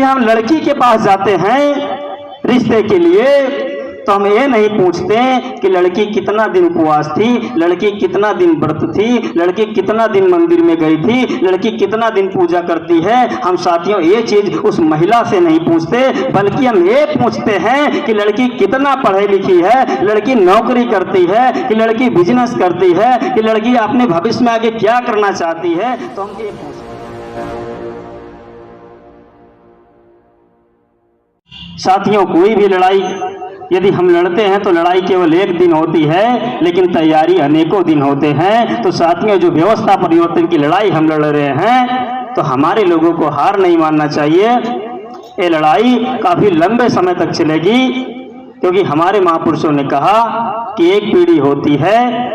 हम लड़की के पास जाते हैं रिश्ते के लिए तो हम ये नहीं पूछते कि लड़की कितना दिन उपवास थी, लड़की कितना दिन व्रत थी, लड़की कितना दिन मंदिर में गई थी, लड़की कितना दिन पूजा करती है। हम साथियों ये चीज उस महिला से नहीं पूछते, बल्कि हम ये पूछते हैं कि लड़की कितना पढ़ी लिखी है, लड़की नौकरी करती है कि लड़की बिजनेस करती है कि लड़की अपने भविष्य में आगे क्या करना चाहती है। तो हम ये पूछते हैं। साथियों, कोई भी लड़ाई यदि हम लड़ते हैं तो लड़ाई केवल एक दिन होती है, लेकिन तैयारी अनेकों दिन होते हैं। तो साथियों, जो व्यवस्था परिवर्तन की लड़ाई हम लड़ रहे हैं तो हमारे लोगों को हार नहीं मानना चाहिए। ये लड़ाई काफी लंबे समय तक चलेगी, क्योंकि हमारे महापुरुषों ने कहा कि एक पीढ़ी होती है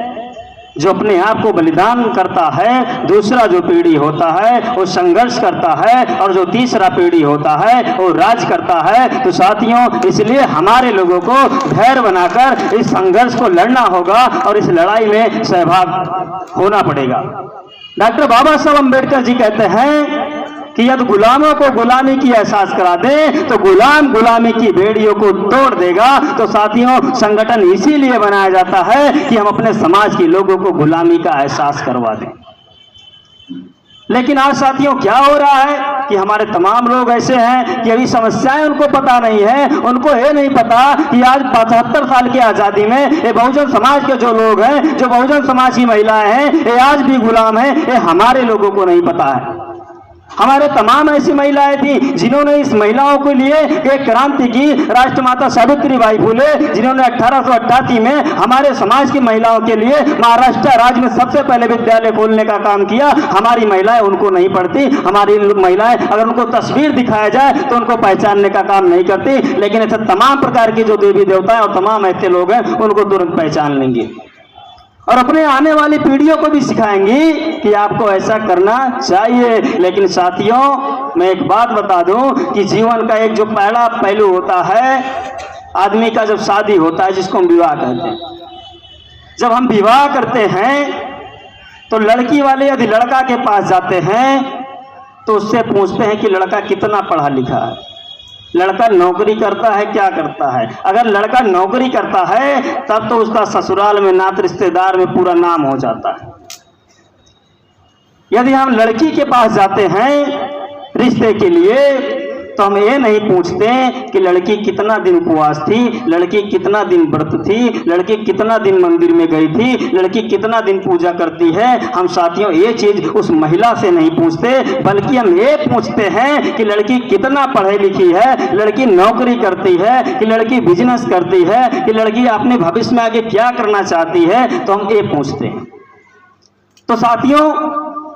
जो अपने आप को बलिदान करता है, दूसरा जो पीढ़ी होता है वो संघर्ष करता है, और जो तीसरा पीढ़ी होता है वो राज करता है। तो साथियों, इसलिए हमारे लोगों को धैर्य बनाकर इस संघर्ष को लड़ना होगा और इस लड़ाई में सहभाग होना पड़ेगा। डॉक्टर बाबा साहब अम्बेडकर जी कहते हैं कि यदि गुलामों को गुलामी की एहसास करा दे तो गुलाम गुलामी की बेड़ियों को तोड़ देगा। तो साथियों, संगठन इसीलिए बनाया जाता है कि हम अपने समाज के लोगों को गुलामी का एहसास करवा दें। लेकिन आज साथियों क्या हो रहा है कि हमारे तमाम लोग ऐसे हैं कि अभी समस्याएं उनको पता नहीं है। उनको ये नहीं पता कि आज 75 साल की आजादी में ये बहुजन समाज के जो लोग हैं, जो बहुजन समाज की महिलाएं हैं, ये आज भी गुलाम हैं। ये हमारे लोगों को नहीं पता है। हमारे तमाम ऐसी महिलाएं थी जिन्होंने इस महिलाओं के लिए एक क्रांति की। राष्ट्रमाता सावित्रीबाई फुले, जिन्होंने 1888 में हमारे समाज की महिलाओं के लिए महाराष्ट्र राज्य में सबसे पहले विद्यालय खोलने का काम किया। हमारी महिलाएं उनको नहीं पढ़ती। हमारी महिलाएं अगर उनको तस्वीर दिखाया जाए तो उनको पहचानने का काम नहीं करती। लेकिन ऐसे तमाम प्रकार की जो देवी देवता है और तमाम ऐसे लोग हैं उनको तुरंत पहचान लेंगे और अपने आने वाली पीढ़ियों को भी सिखाएंगी कि आपको ऐसा करना चाहिए। लेकिन साथियों, मैं एक बात बता दूं कि जीवन का एक जो पहला पहलू होता है आदमी का, जब शादी होता है, जिसको हम विवाह कहते हैं, जब हम विवाह करते हैं तो लड़की वाले यदि लड़का के पास जाते हैं तो उससे पूछते हैं कि लड़का कितना पढ़ा लिखा है, लड़का नौकरी करता है, क्या करता है। अगर लड़का नौकरी करता है तब तो उसका ससुराल में, नात रिश्तेदार में पूरा नाम हो जाता है। यदि हम लड़की के पास जाते हैं रिश्ते के लिए तो हम ये नहीं पूछते कि लड़की कितना दिन उपवास थी, लड़की कितना दिन व्रत थी, लड़की कितना दिन मंदिर में गई थी, लड़की कितना दिन पूजा करती है। हम साथियों ये चीज उस महिला से नहीं पूछते, बल्कि हम ये पूछते हैं कि लड़की कितना पढ़ी लिखी है, लड़की नौकरी करती है कि लड़की बिजनेस करती है कि लड़की अपने भविष्य में आगे क्या करना चाहती है। तो हम ये पूछते हैं। तो साथियों,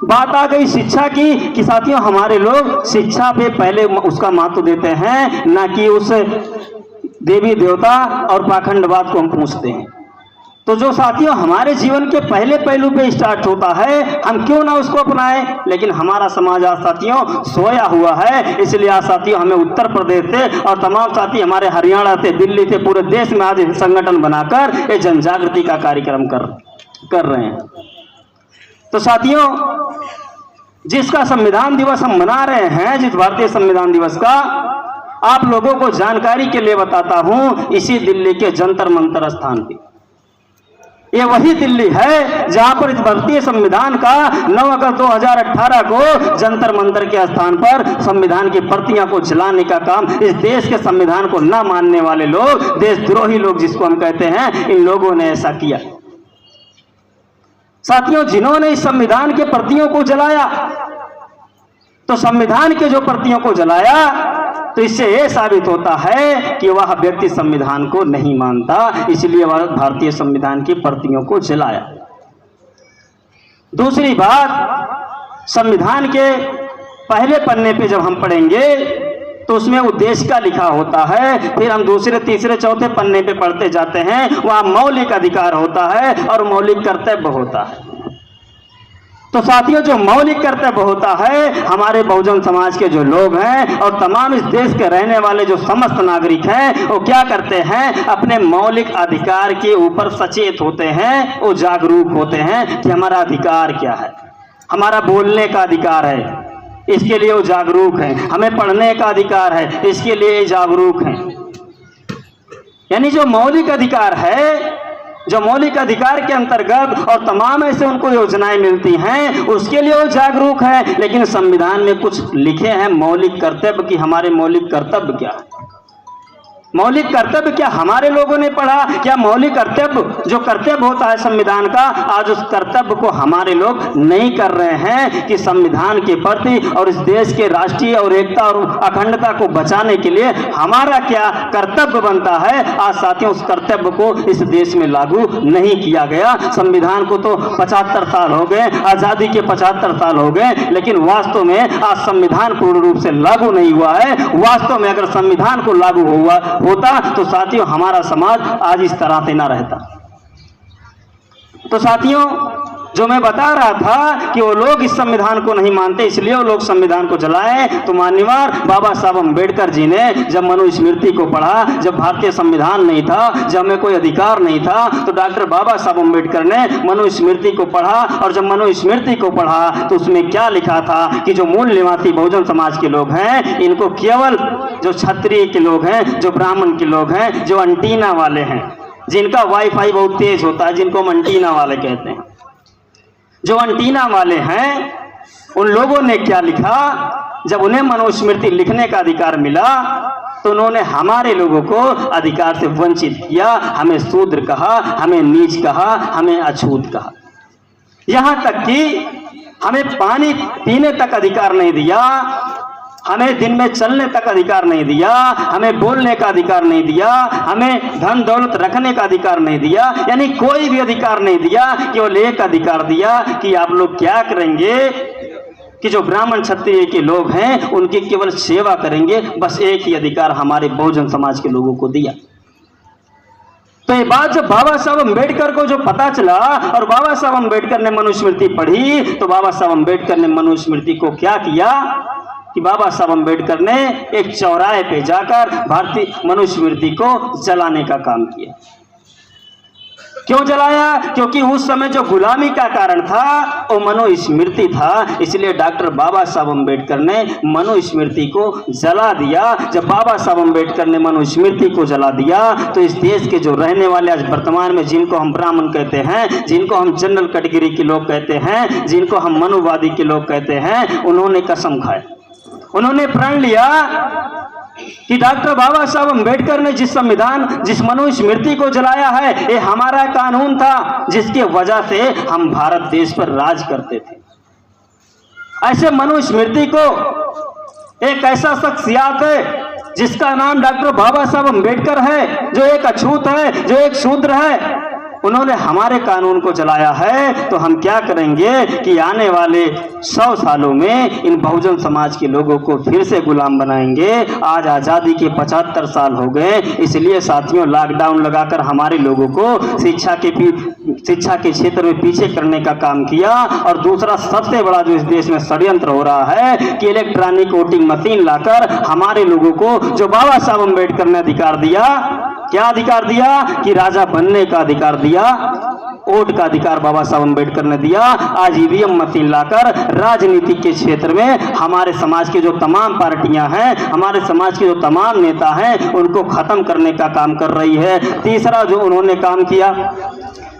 बात आ गई शिक्षा की कि साथियों हमारे लोग शिक्षा पे पहले उसका महत्व देते हैं, ना कि उस देवी देवता और पाखंडवाद को हम पूछते हैं। तो जो साथियों हमारे जीवन के पहले पहलू पे स्टार्ट होता है, हम क्यों ना उसको अपनाएं। लेकिन हमारा समाज आज साथियों सोया हुआ है। इसलिए आज साथियों हमें उत्तर प्रदेश से और तमाम साथी हमारे हरियाणा से, दिल्ली से, पूरे देश में आज संगठन बनाकर ये जन जागृति का कार्यक्रम कर रहे हैं। तो साथियों, जिसका संविधान दिवस हम मना रहे हैं, जिस भारतीय संविधान दिवस का, आप लोगों को जानकारी के लिए बताता हूं, इसी दिल्ली के जंतर मंतर स्थान पे, ये वही दिल्ली है जहां पर इस भारतीय संविधान का 9 अगस्त 2018 को जंतर मंतर के स्थान पर संविधान की प्रतियां को जलाने का काम इस देश के संविधान को न मानने वाले लोग, देशद्रोही लोग जिसको हम कहते हैं, इन लोगों ने ऐसा किया। साथियों, जिन्होंने इस संविधान के प्रतियों को जलाया, तो संविधान के जो प्रतियों को जलाया, तो इससे यह साबित होता है कि वह व्यक्ति संविधान को नहीं मानता, इसलिए वह भारतीय संविधान की प्रतियों को जलाया। दूसरी बात, संविधान के पहले पन्ने पे जब हम पढ़ेंगे तो उसमें उद्देश्य का लिखा होता है। फिर हम दूसरे, तीसरे, चौथे पन्ने पे पढ़ते जाते हैं, वहां मौलिक अधिकार होता है और मौलिक कर्तव्य होता है। तो साथियों, जो मौलिक कर्तव्य होता है, हमारे बहुजन समाज के जो लोग हैं और तमाम इस देश के रहने वाले जो समस्त नागरिक हैं, वो क्या करते हैं, अपने मौलिक अधिकार के ऊपर सचेत होते हैं, वो जागरूक होते हैं कि हमारा अधिकार क्या है। हमारा बोलने का अधिकार है, इसके लिए वो जागरूक हैं। हमें पढ़ने का अधिकार है, इसके लिए जागरूक हैं। यानी जो मौलिक अधिकार है, जो मौलिक अधिकार के अंतर्गत और तमाम ऐसे उनको योजनाएं मिलती हैं, उसके लिए वो जागरूक है। लेकिन संविधान में कुछ लिखे हैं मौलिक कर्तव्य की, हमारे मौलिक कर्तव्य क्या है? मौलिक कर्तव्य क्या हमारे लोगों ने पढ़ा? क्या मौलिक कर्तव्य जो कर्तव्य होता है संविधान का, आज उस कर्तव्य को हमारे लोग नहीं कर रहे हैं कि संविधान के प्रति और इस देश के राष्ट्रीय और एकता और अखंडता को बचाने के लिए हमारा क्या कर्तव्य बनता है। आज साथियों उस कर्तव्य को इस देश में लागू नहीं किया गया। संविधान को तो 75 साल हो गए, आजादी के 75 साल हो गए, लेकिन वास्तव में आज संविधान पूर्ण रूप से लागू नहीं हुआ है। वास्तव में अगर संविधान को लागू होता तो साथियों हमारा समाज आज इस तरह से ना रहता। तो साथियों जो मैं बता रहा था कि वो लोग इस संविधान को नहीं मानते, इसलिए वो लोग संविधान को जलाए। तो मान्यवर बाबा साहब अम्बेडकर जी ने जब मनुस्मृति को पढ़ा, जब भारतीय संविधान नहीं था, जब हमें कोई अधिकार नहीं था, तो डॉक्टर बाबा साहब अम्बेडकर ने मनुस्मृति को पढ़ा। और जब मनुस्मृति को पढ़ा तो उसमें क्या लिखा था कि जो मूल निवासी बहुजन समाज के लोग हैं, इनको केवल जो क्षत्रिय के लोग हैं, जो ब्राह्मण के लोग हैं, जो एंटीना वाले हैं, जिनका वाईफाई बहुत तेज होता है, जिनको हम एंटीना वाले कहते हैं, जो एंटीना वाले हैं, उन लोगों ने क्या लिखा? जब उन्हें मनुस्मृति लिखने का अधिकार मिला तो उन्होंने हमारे लोगों को अधिकार से वंचित किया। हमें शूद्र कहा, हमें नीच कहा, हमें अछूत कहा। यहां तक कि हमें पानी पीने तक अधिकार नहीं दिया, हमें दिन में चलने तक अधिकार नहीं दिया, हमें बोलने का अधिकार नहीं दिया, हमें धन दौलत रखने का अधिकार नहीं दिया। यानी कोई भी अधिकार नहीं दिया। केवल एक अधिकार दिया कि आप लोग क्या करेंगे कि जो ब्राह्मण क्षत्रिय के लोग हैं उनकी केवल सेवा करेंगे। बस एक ही अधिकार हमारे बहुजन समाज के लोगों को दिया। तो ये बात जब बाबा साहब अम्बेडकर को जो पता चला और बाबा साहब अम्बेडकर ने मनुस्मृति पढ़ी, तो बाबा साहब अम्बेडकर ने मनुस्मृति को क्या किया कि बाबा साहब अम्बेडकर ने एक चौराहे पे जाकर भारतीय मनुस्मृति को जलाने का काम किया। क्यों जलाया? क्योंकि उस समय जो गुलामी का कारण था वो मनुस्मृति था। इसलिए डॉक्टर बाबा साहब अम्बेडकर ने मनुस्मृति को जला दिया। जब बाबा साहब अम्बेडकर ने मनुस्मृति को जला दिया तो इस देश के जो रहने वाले आज वर्तमान में जिनको हम ब्राह्मण कहते हैं, जिनको हम जनरल कैटेगरी के लोग कहते हैं, जिनको हम मनुवादी के लोग कहते हैं, उन्होंने कसम खाई, उन्होंने प्रण लिया कि डॉक्टर बाबा साहब अम्बेडकर ने जिस संविधान, जिस मनुस्मृति को जलाया है, ये हमारा कानून था जिसके वजह से हम भारत देश पर राज करते थे। ऐसे मनुस्मृति को एक ऐसा शख्सियत है जिसका नाम डॉक्टर बाबा साहब अम्बेडकर है, जो एक अछूत है, जो एक शूद्र है, उन्होंने हमारे कानून को जलाया है। तो हम क्या करेंगे कि आने वाले 100 सालों में इन बहुजन समाज के लोगों को फिर से गुलाम बनाएंगे। आज आज़ादी के 75 साल हो गए, इसलिए साथियों लॉकडाउन लगाकर हमारे लोगों को शिक्षा के क्षेत्र में पीछे करने का काम किया। और दूसरा सबसे बड़ा जो इस देश में षड्यंत्र हो रहा है कि इलेक्ट्रॉनिक वोटिंग मशीन लाकर हमारे लोगों को जो बाबा साहब अम्बेडकर ने अधिकार दिया, क्या अधिकार दिया कि राजा बनने का अधिकार दिया, वोट का अधिकार बाबा साहब अम्बेडकर ने दिया। आज ईवीएम मशीन लाकर राजनीति के क्षेत्र में हमारे समाज के जो तमाम पार्टियां हैं, हमारे समाज के जो तमाम नेता हैं, उनको खत्म करने का काम कर रही है। तीसरा जो उन्होंने काम किया,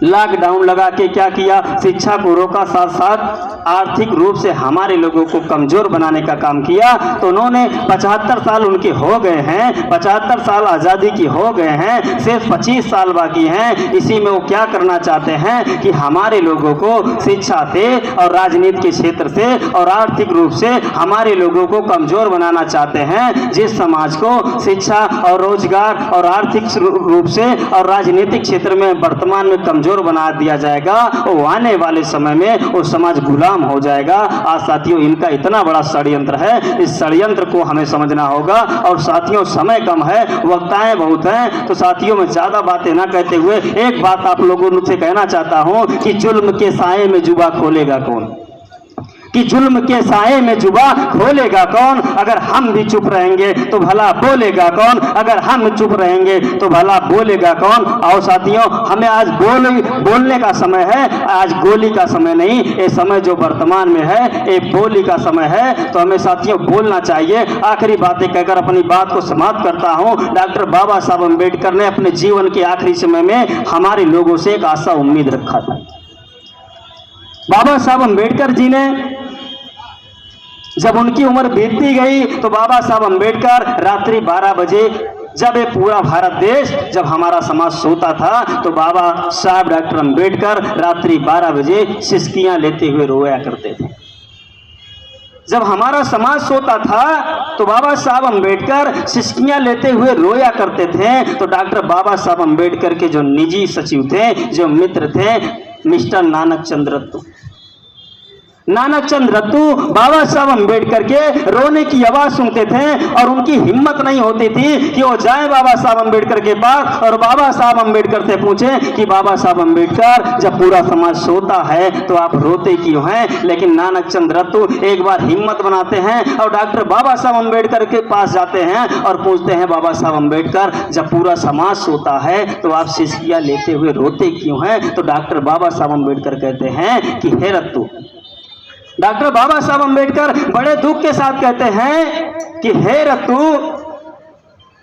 लॉकडाउन लगा के क्या किया, शिक्षा को रोका, साथ साथ आर्थिक रूप से हमारे लोगों को कमजोर बनाने का काम किया। तो उन्होंने 75 साल उनके हो गए हैं, 75 साल आज़ादी की हो गए हैं, सिर्फ 25 साल बाकी हैं। इसी में वो क्या करना चाहते हैं कि हमारे लोगों को शिक्षा से और राजनीति के क्षेत्र से और आर्थिक रूप से हमारे लोगों को कमजोर बनाना चाहते हैं। जिस समाज को शिक्षा और रोजगार और आर्थिक रूप से और राजनीतिक क्षेत्र में वर्तमान में कमजोर बना दिया जाएगा, वो आने वाले समय में वो समाज गुलाम हो जाएगा। आज साथियों इनका इतना बड़ा षड्यंत्र है, इस षड्यंत्र को हमें समझना होगा। और साथियों समय कम है, वक्ताएं बहुत हैं, तो साथियों में ज्यादा बातें ना कहते हुए एक बात आप लोगों से कहना चाहता हूं कि जुल्म के साए में जुबा खोलेगा कौन। कि जुल्म के साए में जुबा खोलेगा कौन, अगर हम भी चुप रहेंगे तो भला बोलेगा कौन, अगर हम चुप रहेंगे तो भला बोलेगा कौन। आओ साथियों, हमें आज बोलने का समय है, आज गोली का समय नहीं। ये समय जो वर्तमान में है ये बोली का समय है, तो हमें साथियों बोलना चाहिए। आखिरी बातें कहकर अपनी बात को समाप्त करता हूं। डॉक्टर बाबा साहब अम्बेडकर ने अपने जीवन के आखिरी समय में हमारे लोगों से एक आशा उम्मीद रखा था। बाबा साहब अम्बेडकर जी ने जब उनकी उम्र बीतती गई तो बाबा साहब अम्बेडकर रात्रि 12 बजे, जब ये पूरा भारत देश, जब हमारा समाज सोता था, तो बाबा साहब डॉक्टर अम्बेडकर रात्रि 12 बजे सिसकियां लेते हुए रोया करते थे। जब हमारा समाज सोता था तो बाबा साहब अम्बेडकर सिसकियां लेते हुए रोया करते थे। तो डॉक्टर बाबा साहब अम्बेडकर के जो निजी सचिव थे, जो मित्र थे, मिस्टर नानक चंद रत्तू, नानक चंद रत्तू बाबा साहब अम्बेडकर के रोने की आवाज सुनते थे और उनकी हिम्मत नहीं होती थी कि वो जाए बाबा साहब अम्बेडकर के पास और बाबा साहब अम्बेडकर से पूछे कि बाबा साहब अम्बेडकर, जब पूरा समाज सोता है तो आप रोते क्यों हैं। लेकिन नानक चंद रत्तू एक बार हिम्मत बनाते हैं और डॉक्टर बाबा साहब अम्बेडकर के पास जाते हैं और पूछते हैं, बाबा साहब अम्बेडकर, जब पूरा समाज सोता है तो आप सिसकियां लेते हुए रोते क्यों हैं। तो डॉक्टर बाबा साहब अम्बेडकर कहते हैं कि हे रत्तू, डॉक्टर बाबा साहब अम्बेडकर बड़े दुख के साथ कहते हैं कि हे रत्तू,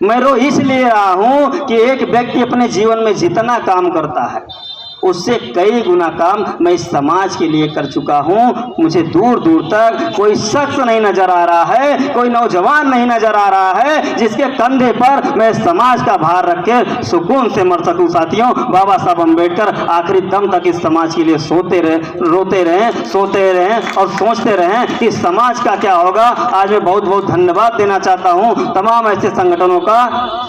मैं रो इसलिए रहा हूं कि एक व्यक्ति अपने जीवन में जितना काम करता है उससे कई गुना काम मैं इस समाज के लिए कर चुका हूं। मुझे दूर दूर तक कोई शख्स नहीं नजर आ रहा है, कोई नौजवान नहीं नजर आ रहा है जिसके कंधे पर मैं समाज का भार रख के सुकून से मर सकूं। साथियों, बाबा साहब अम्बेडकर आखिरी दम तक इस समाज के लिए सोते रहे, रोते रहे, सोते रहे और सोचते रहे कि समाज का क्या होगा। आज मैं बहुत बहुत धन्यवाद देना चाहता हूं तमाम ऐसे संगठनों का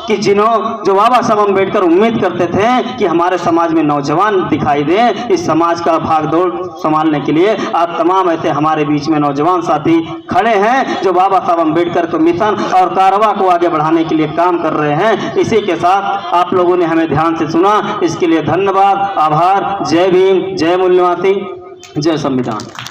कि जो बाबा साहब अम्बेडकर उम्मीद करते थे कि हमारे समाज में नौजवान दिखाई दे इस समाज का भागदौड़ संभालने के लिए। आज तमाम ऐसे हमारे बीच में नौजवान साथी खड़े हैं जो बाबा साहब अम्बेडकर को मिशन और कारवा को आगे बढ़ाने के लिए काम कर रहे हैं। इसी के साथ आप लोगों ने हमें ध्यान से सुना, इसके लिए धन्यवाद, आभार। जय भीम, जय मूल्यवासी, जय संविधान।